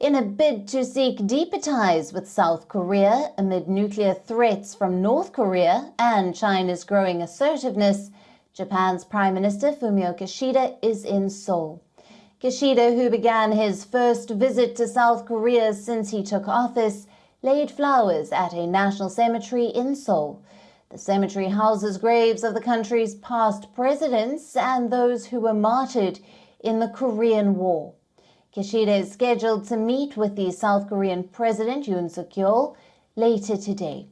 In a bid to seek deeper ties with South Korea amid nuclear threats from North Korea and China's growing assertiveness, Japan's Prime Minister Fumio Kishida is in Seoul. Kishida, who began his first visit to South Korea since he took office, laid flowers at a national cemetery in Seoul. The cemetery houses graves of the country's past presidents and those who were martyred in the Korean War. Kishida is scheduled to meet with the South Korean President Yoon later today.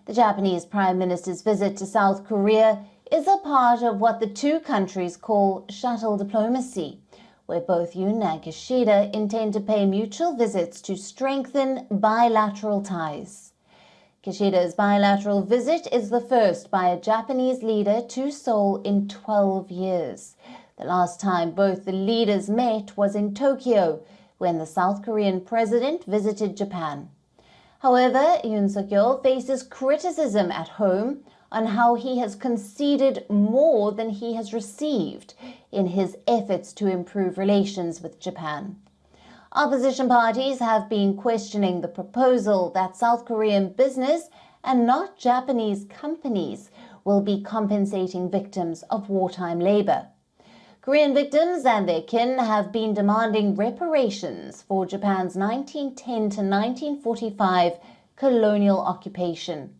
The Japanese Prime Minister's visit to South Korea is a part of what the two countries call shuttle diplomacy, where both Yoon and Kishida intend to pay mutual visits to strengthen bilateral ties. Kishida's bilateral visit is the first by a Japanese leader to Seoul in 12 years. The last time both the leaders met was in Tokyo, when the South Korean president visited Japan. However, Yoon faces criticism at home on how he has conceded more than he has received in his efforts to improve relations with Japan. Opposition parties have been questioning the proposal that South Korean business and not Japanese companies will be compensating victims of wartime labor. Korean victims and their kin have been demanding reparations for Japan's 1910 to 1945 colonial occupation.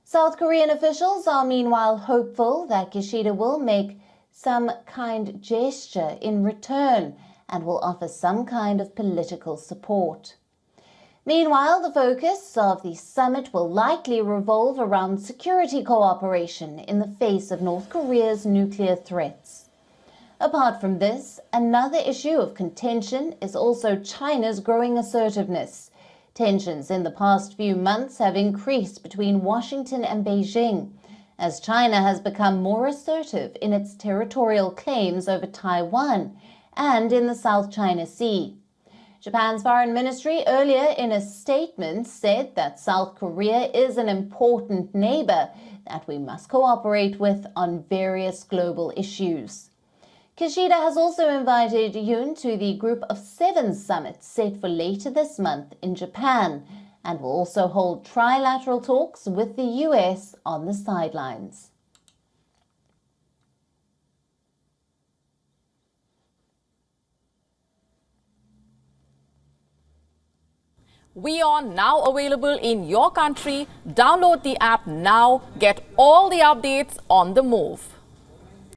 South Korean officials are meanwhile hopeful that Kishida will make some kind gesture in return and will offer some kind of political support. Meanwhile, the focus of the summit will likely revolve around security cooperation in the face of North Korea's nuclear threats. Apart from this, another issue of contention is also China's growing assertiveness. Tensions in the past few months have increased between Washington and Beijing, as China has become more assertive in its territorial claims over Taiwan and in the South China Sea. Japan's foreign ministry earlier in a statement said that South Korea is an important neighbor that we must cooperate with on various global issues. Kishida has also invited Yoon to the Group of 7 summit set for later this month in Japan and will also hold trilateral talks with the US on the sidelines. WION now available in your country. Download the app now. Get all the updates on the move.